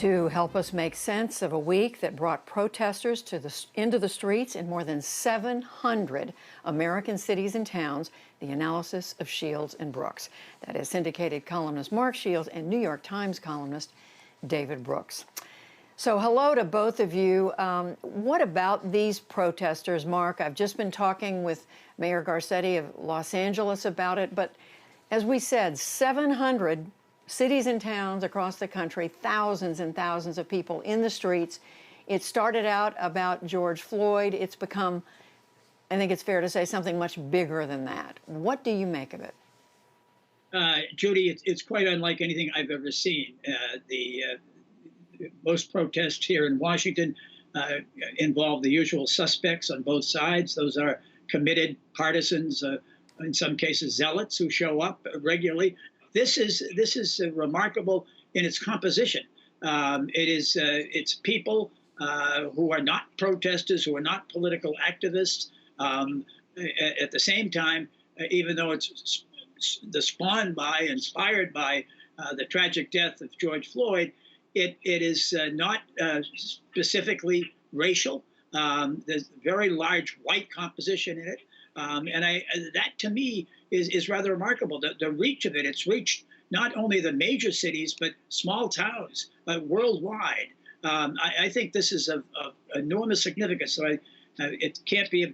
To help us make sense of a week that brought protesters into the streets in more than 700 American cities and towns, the analysis of Shields and Brooks. That is Syndicated columnist Mark Shields and New York Times columnist David Brooks. So hello to both of you. What about these protesters, Mark? I've just been talking with Mayor Garcetti of Los Angeles about it, but as we said, 700 cities and towns across the country, thousands and thousands of people in the streets. It started out about George Floyd. It's become, I think it's fair to say, something much bigger than that. What do you make of it? Judy, it's quite unlike anything I've ever seen. Most protests here in Washington involve the usual suspects on both sides. Those are committed partisans, in some cases zealots, who show up regularly. This is remarkable in its composition. It's people who are not protesters, who are not political activists. At the same time, even though it's inspired by the tragic death of George Floyd, it is not specifically racial. There's a very large white composition in it. That to me is rather remarkable. The reach of it, it's reached not only the major cities, but small towns worldwide. I think this is of enormous significance. So it can't be a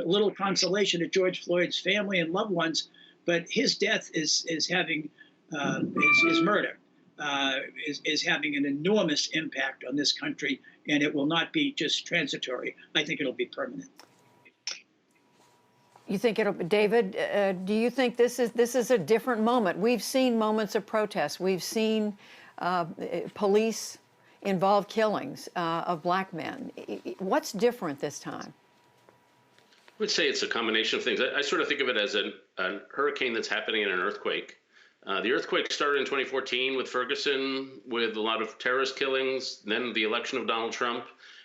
little consolation to George Floyd's family and loved ones, but his death is having, his murder is having an enormous impact on this country, and it will not be just transitory. I think it'll be permanent. You think it'll, David? Do you think this is a different moment? We've seen moments of protest. We've seen police-involved killings of black men. What's different this time? I would say it's a combination of things. I sort of think of it as a hurricane that's happening in an earthquake. The earthquake started in 2014 with Ferguson, with a lot of terrorist killings, then the election of Donald Trump.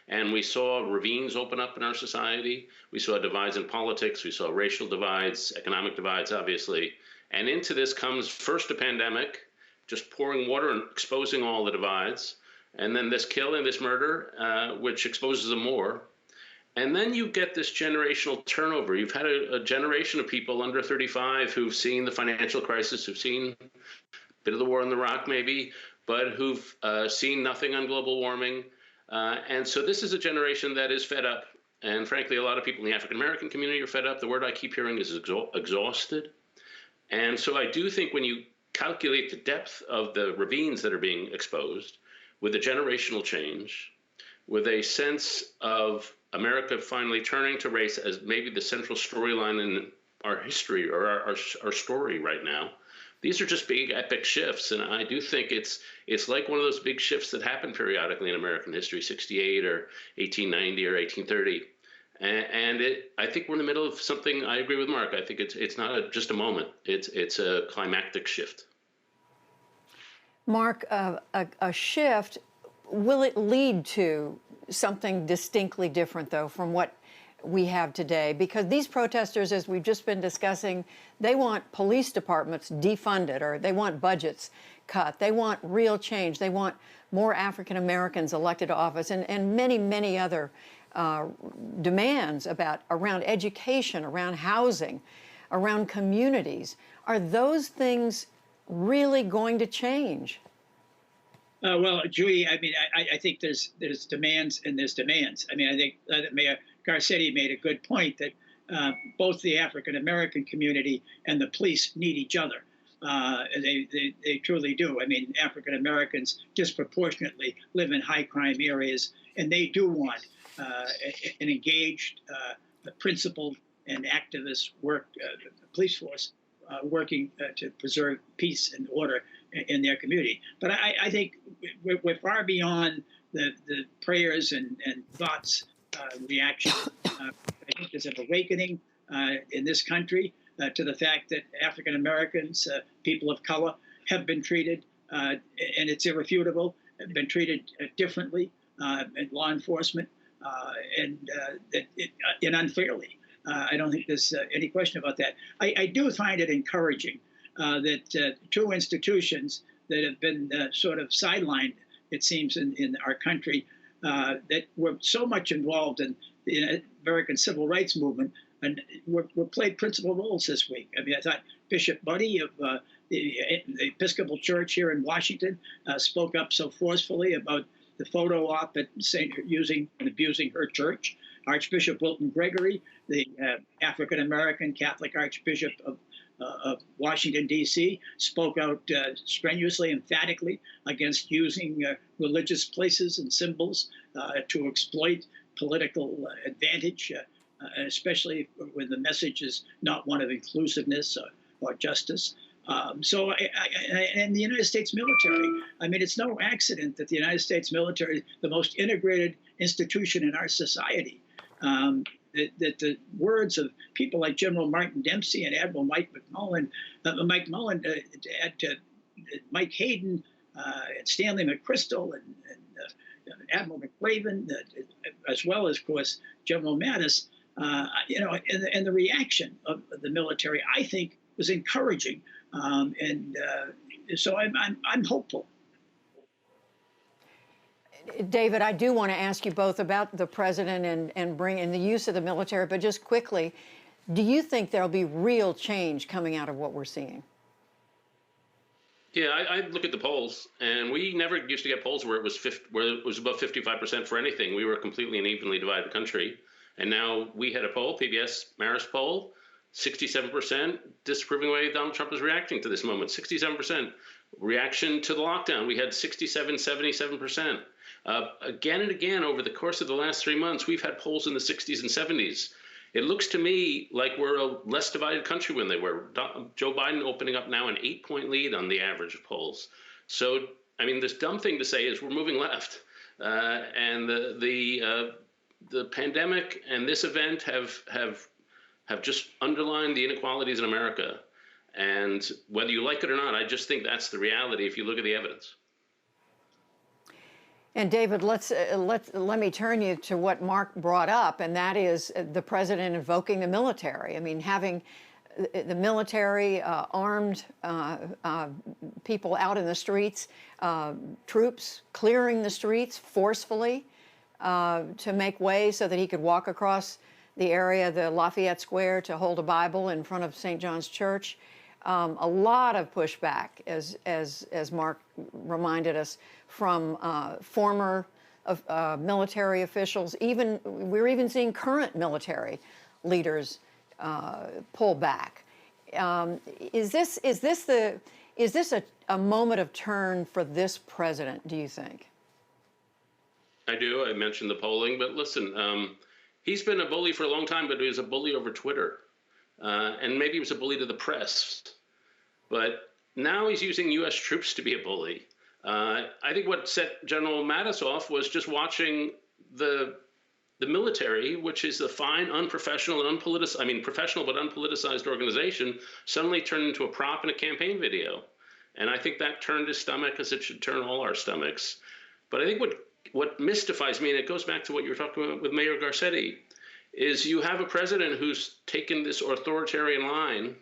And we saw ravines open up in our society. We saw divides in politics. We saw racial divides, economic divides, obviously. And into this comes first a pandemic, just pouring water and exposing all the divides. And then this killing, this murder, which exposes them more. And then you get this generational turnover. You've had a generation of people under 35 who've seen the financial crisis, who've seen a bit of the war in Iraq maybe, but who've seen nothing on global warming. And so this is a generation that is fed up. And frankly, a lot of people in the African-American community are fed up. The word I keep hearing is exhausted. And so I do think when you calculate the depth of the ravines that are being exposed with a generational change, with a sense of America finally turning to race as maybe the central storyline in our history or our story right now, these are just big epic shifts, and I do think it's like one of those big shifts that happen periodically in American history, 68 or 1890 or 1830. And I think we're in the middle of something. I agree with Mark. I think it's not just a moment. It's a climactic shift. Mark, a shift, will it lead to something distinctly different, though, from what we have today? Because these protesters, as we've just been discussing, they want police departments defunded, or they want budgets cut. They want real change. They want more African Americans elected to office, and many, many other demands around education, around housing, around communities. Are those things really going to change? Well, Judy, I mean, I think there's demands and there's demands. I mean, I think that Mayor Garcetti made a good point that both the African-American community and the police need each other. They truly do. I mean, African-Americans disproportionately live in high-crime areas, and they do want an engaged, principled, and activist police force working to preserve peace and order in their community. But I think we're far beyond the prayers and thoughts reaction. I think there's an awakening in this country to the fact that African Americans, people of color, have been treated, and it's irrefutable, have been treated differently in law enforcement and unfairly. I don't think there's any question about that. I do find it encouraging that two institutions that have been sort of sidelined it seems, in our country that were so much involved in the American civil rights movement and were played principal roles this week. I mean, I thought Bishop Buddy of the Episcopal Church here in Washington spoke up so forcefully about the photo op at using and abusing her church. Archbishop Wilton Gregory, the African American Catholic Archbishop of Washington, D.C., spoke out strenuously, emphatically against using religious places and symbols to exploit political advantage, especially when the message is not one of inclusiveness or justice. And the United States military, I mean, it's no accident that the United States military is the most integrated institution in our society. That the words of people like General Martin Dempsey and Admiral Mike Mullen, Mike Hayden, and Stanley McChrystal, and Admiral McRaven, as well as, of course, General Mattis, and the reaction of the military, I think, was encouraging, so I'm hopeful. David, I do want to ask you both about the president and bring in the use of the military, but just quickly, do you think there'll be real change coming out of what we're seeing? Yeah, I look at the polls, and we never used to get polls where it was above 55% for anything. We were a completely and evenly divided country, and now we had a poll, PBS Marist poll, 67% disapproving the way Donald Trump is reacting to this moment. 67% reaction to the lockdown. We had 67, 77%. Again and again over the course of the last 3 months, we've had polls in the 60s and 70s. It looks to me like we're a less divided country than they were. Joe Biden opening up now an 8-point lead on the average of polls. So, I mean, this dumb thing to say is we're moving left. And the pandemic and this event have just underlined the inequalities in America. And whether you like it or not, I just think that's the reality if you look at the evidence. And David, let me turn you to what Mark brought up, and that is the president invoking the military. I mean, having the military, armed people out in the streets, troops clearing the streets forcefully to make way so that he could walk across the area, the Lafayette Square, to hold a Bible in front of St. John's Church. A lot of pushback, as Mark reminded us, from former military officials. We're even seeing current military leaders pull back. Is this a moment of turn for this president, do you think? I do. I mentioned the polling, but listen, he's been a bully for a long time, but he was a bully over Twitter. And maybe he was a bully to the press. But now he's using U.S. troops to be a bully. I think what set General Mattis off was just watching the military, which is a fine, unprofessional, and professional but unpoliticized organization, suddenly turned into a prop in a campaign video. And I think that turned his stomach, as it should turn all our stomachs. But I think what mystifies me, and it goes back to what you were talking about with Mayor Garcetti, is you have a president who's taken this authoritarian line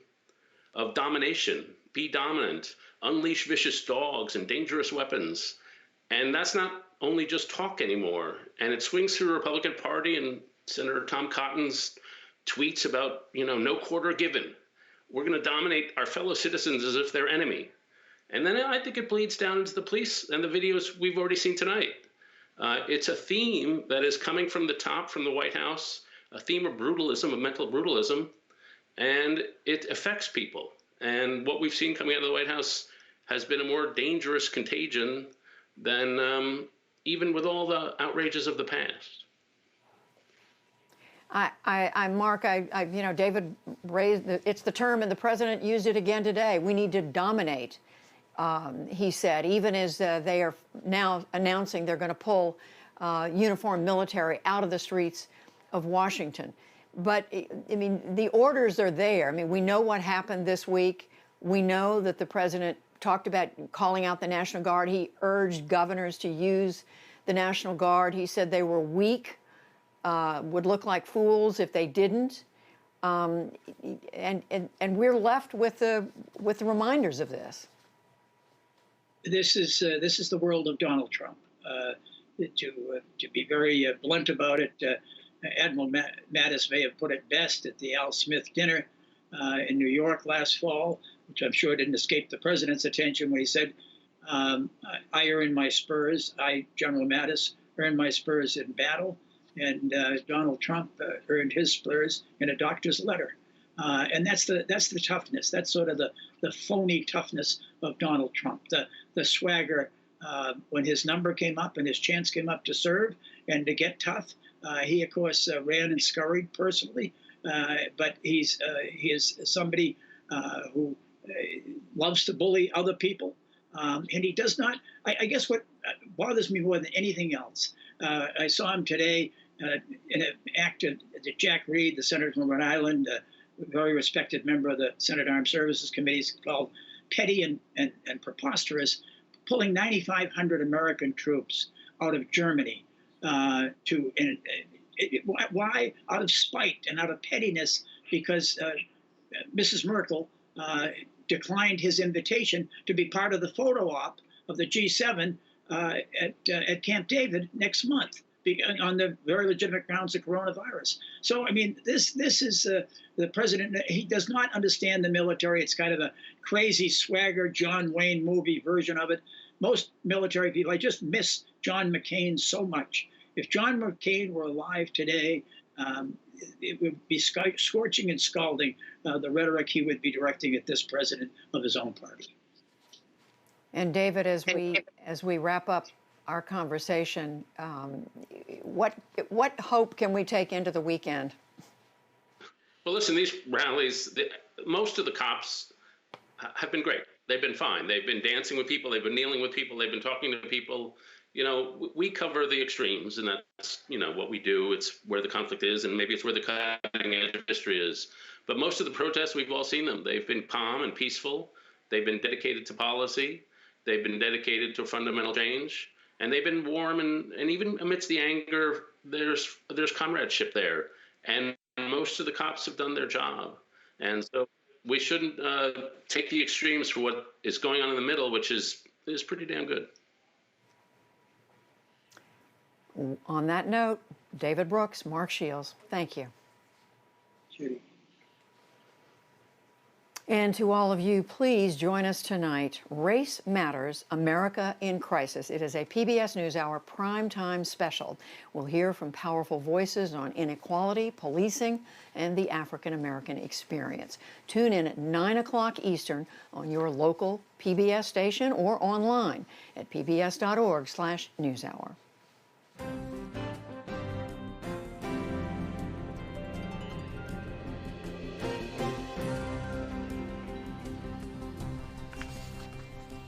of domination, be dominant, unleash vicious dogs and dangerous weapons. And that's not only just talk anymore. And it swings through the Republican Party and Senator Tom Cotton's tweets about, no quarter given. We're going to dominate our fellow citizens as if they're enemy. And then I think it bleeds down into the police and the videos we've already seen tonight. It's a theme that is coming from the top, from the White House, a theme of brutalism, of mental brutalism, and it affects people. And what we've seen coming out of the White House has been a more dangerous contagion than even with all the outrages of the past. Mark, David raised it's the term, and the president used it again today. We need to dominate, he said, even as they are now announcing they're going to pull uniformed military out of the streets of Washington. But, I mean, the orders are there. I mean, we know what happened this week. We know that the president talked about calling out the National Guard. He urged governors to use the National Guard. He said they were weak, would look like fools if they didn't. And we're left with the reminders of this. this is the world of Donald Trump. To be very blunt about it, Admiral Mattis may have put it best at the Al Smith dinner in New York last fall, which I'm sure didn't escape the president's attention when he said, "I earn my spurs. I, General Mattis, earn my spurs in battle," and Donald Trump earned his spurs in a doctor's letter. And that's the toughness. That's sort of the phony toughness of Donald Trump. The swagger when his number came up and his chance came up to serve and to get tough. He of course ran and scurried personally, but he is somebody who loves to bully other people, and he does not. I guess what bothers me more than anything else. I saw him today in an act that Jack Reed, the senator from Rhode Island, a very respected member of the Senate Armed Services Committees, called petty and preposterous, pulling 9,500 American troops out of Germany why? Out of spite and out of pettiness, because Mrs. Merkel declined his invitation to be part of the photo op of the G7 at Camp David next month on the very legitimate grounds of coronavirus. So, I mean, this is the president. He does not understand the military. It's kind of a crazy swagger John Wayne movie version of it. Most military people, I just miss John McCain so much. If John McCain were alive today, it would be scorching and scalding the rhetoric he would be directing at this president of his own party. And David, as we wrap up our conversation, what hope can we take into the weekend? Well, listen, these rallies, most of the cops have been great. They've been fine. They've been dancing with people. They've been kneeling with people. They've been talking to people. You know, we cover the extremes, and that's, you know, what we do. It's where the conflict is, and maybe it's where the cutting edge of history is. But most of the protests, we've all seen them. They've been calm and peaceful. They've been dedicated to policy. They've been dedicated to fundamental change. And they've been warm, and even amidst the anger, there's comradeship there. And most of the cops have done their job. And so we shouldn't take the extremes for what is going on in the middle, which is pretty damn good. On that note, David Brooks, Mark Shields, thank you. Judy. And to all of you, please join us tonight. Race Matters, America in Crisis. It is a PBS NewsHour primetime special. We'll hear from powerful voices on inequality, policing, and the African-American experience. Tune in at 9 o'clock Eastern on your local PBS station or online at pbs.org/NewsHour.